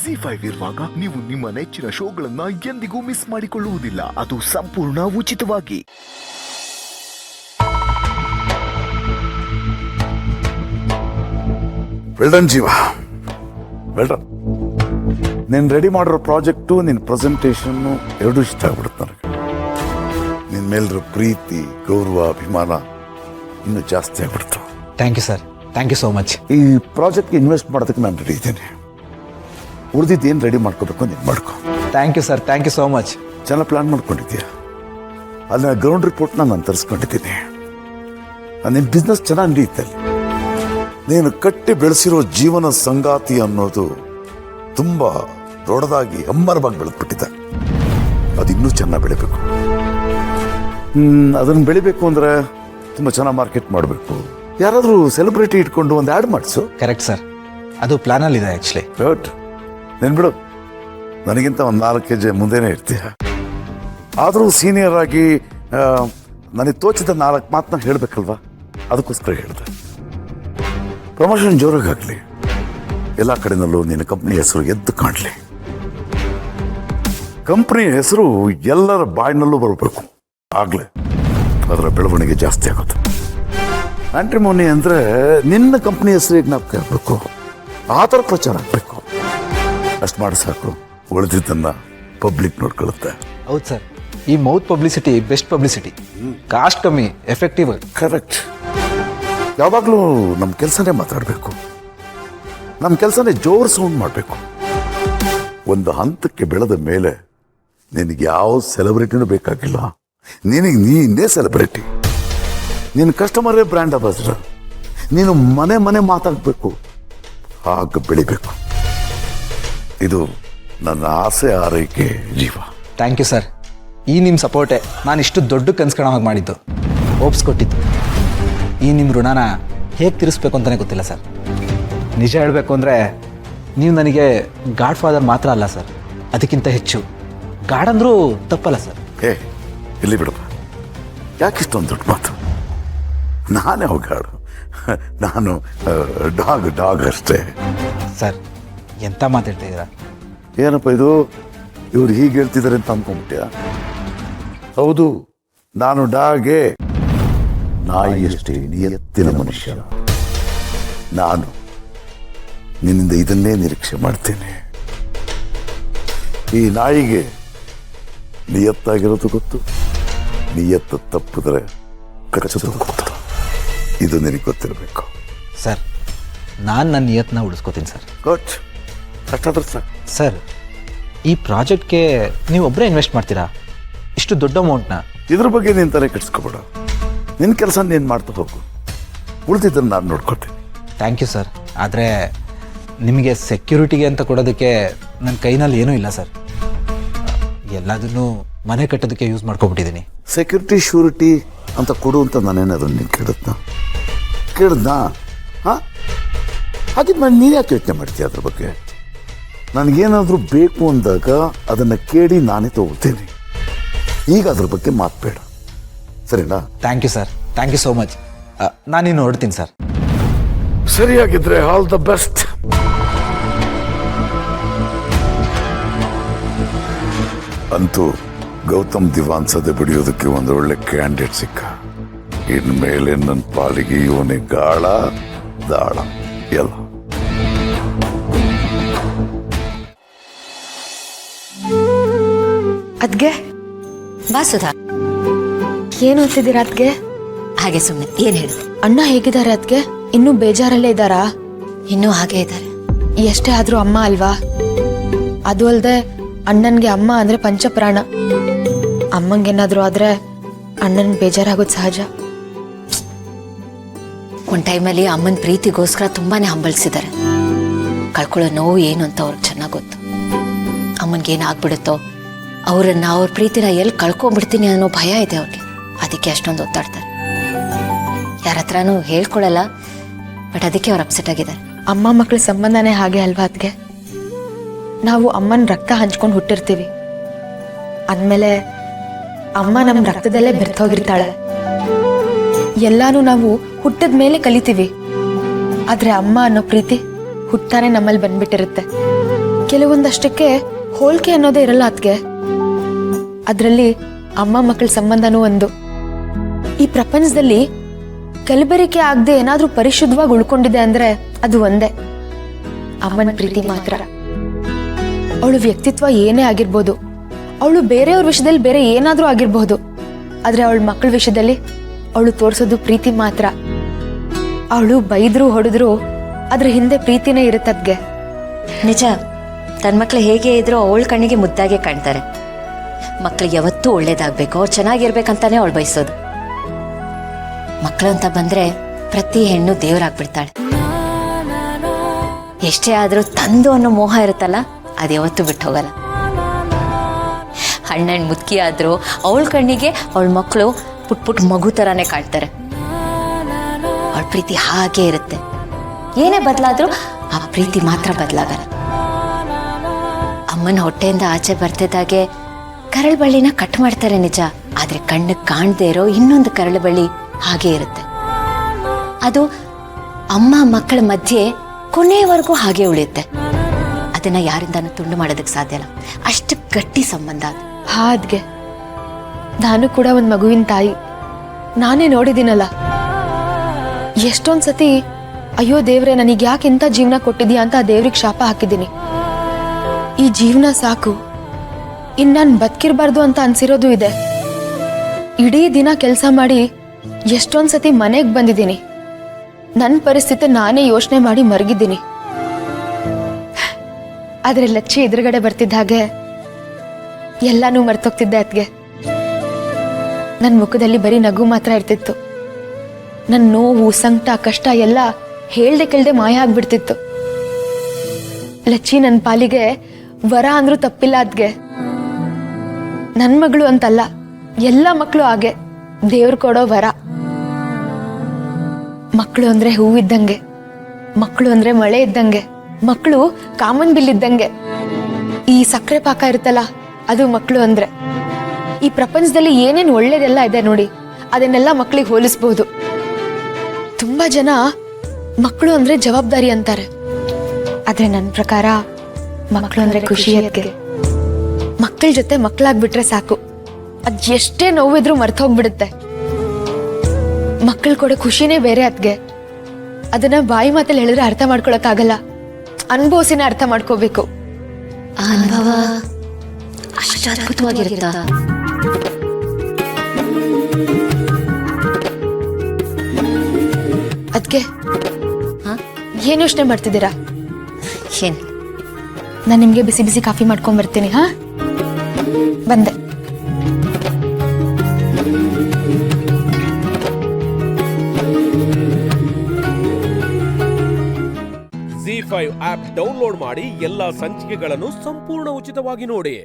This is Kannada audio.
ZEE5 ಇರುವಾಗ ನೀವು ನಿಮ್ಮ ನೆಚ್ಚಿನ ಶೋಗಳನ್ನ ಎಂದಿಗೂ ಮಿಸ್ ಮಾಡಿಕೊಳ್ಳುವುದಿಲ್ಲ. ಅದು ಸಂಪೂರ್ಣ ಉಚಿತವಾಗಿ. ವೆಲ್ಡನ್ ಜೀವ, ವೆಲ್ಡನ್. ನೀನು ರೆಡಿ ಮಾಡಿರೋ ಪ್ರಾಜೆಕ್ಟು, ನಿನ್ನ ಪ್ರೆಸೆಂಟೇಷನ್ನು ಎರಡೂ ಇಷ್ಟ ಆಗ್ಬಿಡುತ್ತೆ ನನಗೆ. ನಿನ್ನ ಮೇಲಿರೋ ಪ್ರೀತಿ, ಗೌರವ, ಅಭಿಮಾನ ಇನ್ನೂ ಜಾಸ್ತಿ ಆಗ್ಬಿಡ್ತು. Thank you sir, thank you so much. ಈ ಪ್ರಾಜೆಕ್ಟ್ಗೆ ಇನ್ವೆಸ್ಟ್ ಮಾಡೋದಕ್ಕೆ ನಾನು ರೆಡಿ ಇದ್ದೇನೆ. ಉಳಿದಿದ್ದೇನು ರೆಡಿ ಮಾಡ್ಕೋಬೇಕು ನೀನು ಮಾಡ್ಕೊ. Thank you sir, thank you so much. ಚೆನ್ನಾಗಿ ಪ್ಲಾನ್ ಮಾಡ್ಕೊಂಡಿದ್ದೀಯ. ಅಲ್ಲಿ ಗ್ರೌಂಡ್ ರಿಪೋರ್ಟ್ನ ನಾನು ತರಿಸ್ಕೊಂಡಿದ್ದೀನಿ. ನಿನ್ನ ಬಿಸ್ನೆಸ್ ಚೆನ್ನಾಗಿ ನಡೆಯುತ್ತೆ. ಅಲ್ಲಿ ನೀನು ಕಟ್ಟಿ ಬೆಳೆಸಿರೋ ಜೀವನ ಸಂಗಾತಿ ಅನ್ನೋದು ತುಂಬ ದೊಡ್ಡದಾಗಿ ಅಮ್ಮರವಾಗಿ ಬೆಳೆದ್ಬಿಟ್ಟಿದೆ. ಅದು ಇನ್ನೂ ಚೆನ್ನಾಗಿ ಬೆಳಿಬೇಕು. ಅದನ್ನು ಬೆಳಿಬೇಕು ಅಂದರೆ ತುಂಬ ಚೆನ್ನಾಗಿ ಮಾರ್ಕೆಟ್ ಮಾಡಬೇಕು. ಯಾರಾದರೂ ಸೆಲೆಬ್ರಿಟಿ ಇಟ್ಕೊಂಡು ಒಂದು ಆ್ಯಡ್ ಮಾಡಿಸು. ಕರೆಕ್ಟ್ ಸರ್, ಅದು ಪ್ಲಾನಲ್ಲಿದೆ ಆ್ಯಕ್ಚುಲಿ. ಬಟ್ ನೀನು ಬಿಡು, ನನಗಿಂತ ಒಂದು 4 kg ಮುಂದೆನೇ ಇರ್ತೀಯ. ಆದರೂ ಸೀನಿಯರ್ ಆಗಿ ನನಗೆ ತೋಚಿದ 4 ಮಾತನ್ನ ಹೇಳಬೇಕಲ್ವಾ, ಅದಕ್ಕೋಸ್ಕರ ಹೇಳಿದೆ. ಪ್ರಮೋಷನ್ ಜೋರಾಗಲಿ, ಎಲ್ಲ ಕಡೆನಲ್ಲೂ ನಿನ್ನ ಕಂಪ್ನಿ ಹೆಸರು ಎದ್ದು ಕಾಣಲಿ. ಕಂಪ್ನಿ ಹೆಸರು ಎಲ್ಲರ ಬಾಯಿನಲ್ಲೂ ಬರಬೇಕು. ಆಗಲೇ ಅದರ ಬೆಳವಣಿಗೆ ಜಾಸ್ತಿ ಆಗುತ್ತೆ. ಆಂಟ್ರಿಮೋನಿ ಅಂದರೆ ನಿನ್ನ ಕಂಪ್ನಿ ಹೆಸರಿಗೆ ಜ್ಞಾಪಕ ಆಗಬೇಕು, ಆ ಥರ ಪ್ರಚಾರ ಆಗಬೇಕು. ಅಷ್ಟು ಮಾಡಿ ಸಾಕು, ಉಳಿದಿದ್ದನ್ನು ಪಬ್ಲಿಕ್ ನೋಡ್ಕೊಳ್ಳುತ್ತೆ. ಹೌದು ಸರ್, ಈ mouth publicity best publicity. Cost ಕಮ್ಮಿ, ಎಫೆಕ್ಟಿವ್. ಕರೆಕ್ಟ್. ಯಾವಾಗಲೂ ನಮ್ಮ ಕೆಲಸನೇ ಮಾತಾಡಬೇಕು, ನಮ್ಮ ಕೆಲಸನೇ ಜೋರು ಸೌಂಡ್ ಮಾಡಬೇಕು. ಒಂದು ಹಂತಕ್ಕೆ ಬೆಳೆದ ಮೇಲೆ ನಿನಗೆ ಯಾವ ಸೆಲೆಬ್ರಿಟಿನೂ ಬೇಕಾಗಿಲ್ಲ. ನಿನಗೆ ನೀನೇ ಸೆಲೆಬ್ರಿಟಿ. ನಿನ್ನ ಕಸ್ಟಮರೇ ಬ್ರ್ಯಾಂಡ್ ಅಂಬಾಸಿಡರ್. ನೀನು ಮನೆ ಮನೆ ಮಾತಾಡಬೇಕು, ಹಾಗೆ ಬೆಳಿಬೇಕು. ಇದು ನನ್ನ ಆಸೆ, ಆರೈಕೆ, ಜೀವ. Thank you sir. ಈ ನಿಮ್ಮ ಸಪೋರ್ಟೇ ನಾನು ಇಷ್ಟು ದೊಡ್ಡ ಕನ್ಸ್ಕೊಳ್ಳೋ ಹಾಗೆ ಮಾಡಿದ್ದು, ಹೋಪ್ಸ್ ಕೊಟ್ಟಿದ್ದು. ಈ ನಿಮ್ಮ ಋಣನ ಹೇಗೆ ತೀರಿಸ್ಬೇಕು ಅಂತಲೇ ಗೊತ್ತಿಲ್ಲ ಸರ್. ನಿಜ ಹೇಳಬೇಕು ಅಂದರೆ ನೀವು ನನಗೆ ಗಾಡ್ ಫಾದರ್ ಮಾತ್ರ ಅಲ್ಲ ಸರ್, ಅದಕ್ಕಿಂತ ಹೆಚ್ಚು ಗಾಡ್ ಅಂದರೂ ತಪ್ಪಲ್ಲ ಸರ್. ಇಲ್ಲಿ ಬಿಡಪ್ಪ, ಯಾಕಿಷ್ಟೊಂದು ದೊಡ್ಡ ಮಾತು? ನಾನೇ ಹೋಗಾಡು, ನಾನು ಡಾಗ್ ಅಷ್ಟೇ. ಸರ್, ಎಂಥ ಮಾತಾಡ್ತಾ ಇದ್ದೀರಾ? ಏನಪ್ಪ ಇದು, ಇವ್ರು ಹೀಗೆ ಹೇಳ್ತಿದ್ದಾರೆ ಅಂತ ಅಂದ್ಕೊಂಬಿಟ್ಯ? ಹೌದು, ನಾನು ಡಾಗೆ, ನಾಯಿಯಷ್ಟೇ ನಿಯತ್ತಿನ ಮನುಷ್ಯ. ನಾನು ನಿನ್ನಿಂದ ಇದನ್ನೇ ನಿರೀಕ್ಷೆ ಮಾಡ್ತೇನೆ. ಈ ನಾಯಿಗೆ ನಿಯತ್ತಾಗಿರೋದು ಗೊತ್ತು, ನಿಯತ್ತು ತಪ್ಪಿದ್ರೆ ಕಚ್ಚೋದು ಗೊತ್ತು. ಇದು ನಿನಗೆ ಗೊತ್ತಿರಬೇಕು. ಸರ್, ನಾನು ನನ್ನ ನಿಯತ್ನ ಉಳಿಸ್ಕೋತೀನಿ ಸರ್. ಗುಡ್, ಅಷ್ಟಾದ್ರೆ ಸಾಕು. ಸರ್, ಈ ಪ್ರಾಜೆಕ್ಟ್ಗೆ ನೀವು ಒಬ್ಬರೇ ಇನ್ವೆಸ್ಟ್ ಮಾಡ್ತೀರಾ ಇಷ್ಟು ದೊಡ್ಡ ಅಮೌಂಟ್ನ? ಇದ್ರ ಬಗ್ಗೆ ನೀನು ತಲೆ ಕೆಡಿಸ್ಕೊಬೇಡ. ನಿನ್ನ ಕೆಲಸ ನೀನು ಮಾಡ್ತಾ ಹೋಗು, ಉಳಿದಿದ್ದನ್ನು ನಾನು ನೋಡ್ಕೊಳ್ತೀನಿ. Thank you sir. ಆದರೆ ನಿಮಗೆ ಸೆಕ್ಯೂರಿಟಿಗೆ ಅಂತ ಕೊಡೋದಕ್ಕೆ ನನ್ನ ಕೈನಲ್ಲಿ ಏನೂ ಇಲ್ಲ ಸರ್. ಎಲ್ಲದನ್ನೂ ಮನೆ ಕಟ್ಟೋದಕ್ಕೆ ಯೂಸ್ ಮಾಡ್ಕೊಬಿಟ್ಟಿದ್ದೀನಿ. ಸೆಕ್ಯೂರಿಟಿ ಶ್ಯೂರಿಟಿ ಅಂತ ಕೊಡು ಅಂತ ನಾನೇನಾದ್ರು ನೀನು ಕೇಳಿದ್ನಾ? ಹಾಂ, ಹಾಗಿದ್ದು ನಾನು ನೀನು ಯಾಕೆ ಯೋಚನೆ ಮಾಡ್ತೀಯ ಅದ್ರ ಬಗ್ಗೆ? ನನಗೇನಾದರೂ ಬೇಕು ಅಂದಾಗ ಅದನ್ನು ಕೇಳಿ ನಾನೇ ತಗೋತೀನಿ. ಈಗ ಅದ್ರ ಬಗ್ಗೆ ಮಾತಬೇಡ, ಸರಿನಾ? Thank you sir, thank you so much. ನಾನಿನ್ನು ಹೊರಡ್ತೀನಿ ಸರ್. ಸರಿಯಾಗಿದ್ರೆ ಆಲ್ ದ ಬೆಸ್ಟ್. ಅಂತೂ ಗೌತಮ್ ದಿವಾನ್ ಸದೆ ಬಿಡಿಯೋದಕ್ಕೆ ಒಂದು ಒಳ್ಳೆ ಕ್ಯಾಂಡಿಡೇಟ್ ಸಿಕ್ಕ. ಇನ್ಮೇಲೆ ನನ್ನ ಪಾಲಿಗೆ ಇವನೇ ಗಾಳ ದಾಳ ಎಲ್ಲ. ಅದ್ಗೆ ಬಾ ಸುಧಾ. ಏನು ಓದ್ತಿದ್ದೀರಾ ಅದ್ಗೆ? ಹಾಗೆ ಸುಮ್ಮನೆ. ಏನ್ ಹೇಳು? ಅಣ್ಣ ಹೇಗಿದ್ದಾರೆ ಅದ್ಗೆ? ಇನ್ನೂ ಬೇಜಾರಲ್ಲೇ ಇದ್ದಾರಾ? ಇನ್ನೂ ಹಾಗೆ ಇದ್ದಾರೆ. ಎಷ್ಟೇ ಆದ್ರೂ ಅಮ್ಮ ಅಲ್ವಾ? ಅದು ಅಲ್ದೆ ಅಣ್ಣನ್ಗೆ ಅಮ್ಮ ಅಂದ್ರೆ ಪಂಚಪ್ರಾಣ. ಅಮ್ಮಂಗೇನಾದ್ರೂ ಆದ್ರೆ ಅಣ್ಣನ್ ಬೇಜಾರಾಗೋದು ಸಹಜ. ಒಂದ್ ಟೈಮಲ್ಲಿ ಅಮ್ಮನ ಪ್ರೀತಿಗೋಸ್ಕರ ತುಂಬಾನೇ ಹಂಬಲಿಸಿದ್ದಾರೆ. ಕಳ್ಕೊಳ್ಳೋ ನೋವು ಏನು ಅಂತ ಅವ್ರಿಗೆ ಚೆನ್ನಾಗಿ ಗೊತ್ತು. ಅಮ್ಮನ್ಗೇನಾಗ್ಬಿಡುತ್ತೋ, ಅವ್ರನ್ನ ಅವ್ರ ಪ್ರೀತಿನ ಎಲ್ಲಿ ಕಳ್ಕೊಂಡ್ಬಿಡ್ತೀನಿ ಅನ್ನೋ ಭಯ ಇದೆ ಅವ್ರಿಗೆ. ಅದಕ್ಕೆ ಅಷ್ಟೊಂದು ಒತ್ತಾಡ್ತಾರೆ. ಯಾರ ಹತ್ರನೂ ಹೇಳ್ಕೊಳಲ್ಲ, ಬಟ್ ಅದಕ್ಕೆ ಅವ್ರು ಅಪ್ಸೆಟ್ ಆಗಿದ್ದಾರೆ. ಅಮ್ಮ ಮಕ್ಕಳ ಸಂಬಂಧನೇ ಹಾಗೆ ಅಲ್ವಾ ಅದ್ಗೆ? ನಾವು ಅಮ್ಮನ ರಕ್ತ ಹಂಚ್ಕೊಂಡು ಹುಟ್ಟಿರ್ತೀವಿ ಅಂದಮೇಲೆ ಅಮ್ಮ ನಮ್ಮ ರಕ್ತದಲ್ಲೇ ಬೆರ್ತೋಗಿರ್ತಾಳೆ. ಎಲ್ಲಾನು ನಾವು ಹುಟ್ಟಿದ ಮೇಲೆ ಕಲಿತೀವಿ, ಆದ್ರೆ ಅಮ್ಮ ಅನ್ನೋ ಪ್ರೀತಿ ಹುಟ್ಟಾರೆ ನಮ್ಮಲ್ಲಿ ಬಂದ್ಬಿಟ್ಟಿರುತ್ತೆ. ಕೆಲವೊಂದಷ್ಟಕ್ಕೆ ಹೋಲಿಕೆ ಅನ್ನೋದೇ ಇರಲ್ಲ ಅದ್ಗೆ. ಅದರಲ್ಲಿ ಅಮ್ಮ ಮಕ್ಕಳ ಸಂಬಂಧನೂ ಒಂದು. ಈ ಪ್ರಪಂಚದಲ್ಲಿ ಕಲಬೆರಿಕೆ ಆಗದೆ ಏನಾದ್ರೂ ಪರಿಶುದ್ಧವಾಗಿ ಉಳ್ಕೊಂಡಿದೆ ಅಂದ್ರೆ ಅದು ಒಂದೇ, ಅಮ್ಮನ ಪ್ರೀತಿ ಮಾತ್ರ. ಅವಳು ವ್ಯಕ್ತಿತ್ವ ಏನೇ ಆಗಿರ್ಬೋದು, ಅವಳು ಬೇರೆಯವ್ರ ವಿಷಯದಲ್ಲಿ ಬೇರೆ ಏನಾದ್ರೂ ಆಗಿರ್ಬಹುದು, ಆದ್ರೆ ಅವಳ ಮಕ್ಕಳ ವಿಷಯದಲ್ಲಿ ಅವಳು ತೋರಿಸೋದು ಪ್ರೀತಿ ಮಾತ್ರ. ಅವಳು ಬೈದ್ರು ಹೊಡೆದ್ರು ಅದ್ರ ಹಿಂದೆ ಪ್ರೀತಿನೇ ಇರುತ್ತದ್ಗೆ. ನಿಜ, ತನ್ನ ಮಕ್ಳು ಹೇಗೆ ಇದ್ರು ಅವಳ ಕಣ್ಣಿಗೆ ಮುದ್ದಾಗೆ ಕಾಣ್ತಾರೆ. ಮಕ್ಳಿಗೆ ಯಾವತ್ತೂ ಒಳ್ಳೇದಾಗ್ಬೇಕು, ಅವ್ರು ಚೆನ್ನಾಗಿರ್ಬೇಕಂತಾನೆ ಅವಳು ಬಯಸೋದು. ಮಕ್ಕಳು ಅಂತ ಬಂದ್ರೆ ಪ್ರತಿ ಹೆಣ್ಣು ದೇವರಾಗ್ಬಿಡ್ತಾಳೆ. ಎಷ್ಟೇ ಆದ್ರೂ ತಂದು ಅನ್ನೋ ಮೋಹ ಇರುತ್ತಲ್ಲ, ಅದು ಯಾವತ್ತೂ ಬಿಟ್ಟು ಹೋಗಲ್ಲ. ಹಣ್ಣಣ್ಣ ಮುದುಕಿ ಆದ್ರೂ ಅವಳ ಕಣ್ಣಿಗೆ ಅವಳ ಮಕ್ಕಳು ಪುಟ್ ಪುಟ್ ಮಗು ತರಾನೇ ಕಾಣ್ತಾರೆ. ಅವಳ ಪ್ರೀತಿ ಹಾಗೆ ಇರುತ್ತೆ. ಏನೇ ಬದಲಾದ್ರೂ ಆ ಪ್ರೀತಿ ಮಾತ್ರ ಬದಲಾಗಲ್ಲ. ಅಮ್ಮನ ಹೊಟ್ಟೆಯಿಂದ ಆಚೆ ಬರ್ತಿದ್ದಾಗೆ ಕರಳು ಬಳ್ಳಿನ ಕಟ್ ಮಾಡ್ತಾರೆ ನಿಜ, ಆದ್ರೆ ಕಣ್ಣಿಗೆ ಕಾಣದೇ ಇರೋ ಇನ್ನೊಂದು ಕರಳು ಬಳ್ಳಿ ಹಾಗೆ ಇರುತ್ತೆ. ಅದು ಅಮ್ಮ ಮಕ್ಕಳ ಮಧ್ಯೆ ಕೊನೆಯವರೆಗೂ ಹಾಗೆ ಉಳಿಯುತ್ತೆ. ಅದನ್ನ ಯಾರಿಂದಾನು ತುಂಡು ಮಾಡೋದಕ್ಕೆ ಸಾಧ್ಯ ಇಲ್ಲ, ಅಷ್ಟು ಗಟ್ಟಿ ಸಂಬಂಧ ಅದು. ಹಾದ್ಗೆ ನಾನು ಕೂಡ ಒಂದ್ ಮಗುವಿನ ತಾಯಿ, ನಾನೇ ನೋಡಿದ್ದೀನಲ್ಲ. ಎಷ್ಟೊಂದ್ಸತಿ ಅಯ್ಯೋ ದೇವ್ರೆ ನನಗೆ ಯಾಕೆ ಇಂಥ ಜೀವನ ಕೊಟ್ಟಿದ್ಯಾ ಅಂತ ಆ ದೇವ್ರಿಗೆ ಶಾಪ ಹಾಕಿದ್ದೀನಿ. ಈ ಜೀವನ ಸಾಕು, ಇನ್ ನಾನು ಬದುಕಿರ್ಬಾರ್ದು ಅಂತ ಅನ್ಸಿರೋದು ಇದೆ. ಇಡೀ ದಿನ ಕೆಲಸ ಮಾಡಿ ಎಷ್ಟೊಂದ್ಸತಿ ಮನೆಗೆ ಬಂದಿದ್ದೀನಿ. ನನ್ನ ಪರಿಸ್ಥಿತಿ ನಾನೇ ಯೋಚನೆ ಮಾಡಿ ಮರಗಿದ್ದೀನಿ. ಆದ್ರೆ ಲಚ್ಚಿ ಎದುರುಗಡೆ ಬರ್ತಿದ್ದ ಹಾಗೆ ಎಲ್ಲಾನು ಮರ್ತೋಗ್ತಿದ್ದೆ ಅದ್ಗೆ. ನನ್ನ ಮುಖದಲ್ಲಿ ಬರೀ ನಗು ಮಾತ್ರ ಇರ್ತಿತ್ತು. ನನ್ನ ನೋವು ಸಂಕಟ ಕಷ್ಟ ಎಲ್ಲ ಹೇಳ್ದೆ ಕೇಳ್ದೆ ಮಾಯ ಆಗ್ಬಿಡ್ತಿತ್ತು. ಲಚ್ಚಿ ನನ್ನ ಪಾಲಿಗೆ ವರ ಅಂದ್ರೂ ತಪ್ಪಿಲ್ಲ ಅದ್ಗೆ. ನನ್ನ ಮಗಳು ಅಂತಲ್ಲ, ಎಲ್ಲ ಮಕ್ಕಳು ಹಾಗೆ ದೇವ್ರು ಕೊಡೋ ವರ. ಮಕ್ಕಳು ಅಂದ್ರೆ ಹೂವಿದ್ದಂಗೆ, ಮಕ್ಕಳು ಅಂದ್ರೆ ಮಳೆ ಇದ್ದಂಗೆ, ಮಕ್ಕಳು ಕಾಮನ್ ಬಿಲ್ ಇದ್ದಂಗೆ. ಈ ಸಕ್ಕರೆ ಪಾಕ ಇರುತ್ತಲ್ಲ, ಅದು ಮಕ್ಕಳು ಅಂದ್ರೆ. ಈ ಪ್ರಪಂಚದಲ್ಲಿ ಏನೇನು ಒಳ್ಳೇದೆಲ್ಲ ಇದೆ ನೋಡಿ, ಅದನ್ನೆಲ್ಲ ಮಕ್ಕಳಿಗೆ ಹೋಲಿಸ್ಬಹುದು. ತುಂಬಾ ಜನ ಮಕ್ಕಳು ಅಂದ್ರೆ ಜವಾಬ್ದಾರಿ ಅಂತಾರೆ, ಆದ್ರೆ ನನ್ನ ಪ್ರಕಾರ ಮಕ್ಕಳು ಅಂದ್ರೆ ಖುಷಿ. ಅದಕ್ಕೆ ಮಕ್ಕಳ ಜೊತೆ ಮಕ್ಕಳಾಗ್ಬಿಟ್ರೆ ಸಾಕು, ಅದ್ ಎಷ್ಟೇ ನೋವಿದ್ರೂ ಮರ್ತೋಗ್ಬಿಡುತ್ತೆ. ಮಕ್ಕಳು ಕೊಡೋ ಖುಷಿನೇ ಬೇರೆ ಅದ್ಗೆ. ಅದನ್ನ ಬಾಯಿ ಮಾತಲ್ಲಿ ಹೇಳಿದ್ರೆ ಅರ್ಥ ಮಾಡ್ಕೊಳಕ್ಕಾಗಲ್ಲ, ಅನುಭವಿಸಿನ ಅರ್ಥ ಮಾಡ್ಕೋಬೇಕು. ಆ ಅನುಭವ ಅಷ್ಟು ಅದ್ಭುತವಾಗಿರುತ್ತಾ? ಅದ್ಕೆ ಏನ್ ಯೋಚನೆ ಮಾಡ್ತಿದ್ದೀರಾ? ಏನ್, ನಾನು ನಿಮ್ಗೆ ಬಿಸಿ ಬಿಸಿ ಕಾಫಿ ಮಾಡ್ಕೊಂಡ್ ಬರ್ತೀನಿ. ಹಾ, ಬಂದೆ. ZEE5 ಆಪ್ ಡೌನ್ಲೋಡ್ ಮಾಡಿ ಎಲ್ಲಾ ಸಂಚಿಕೆಗಳನ್ನು ಸಂಪೂರ್ಣ ಉಚಿತವಾಗಿ ನೋಡಿ.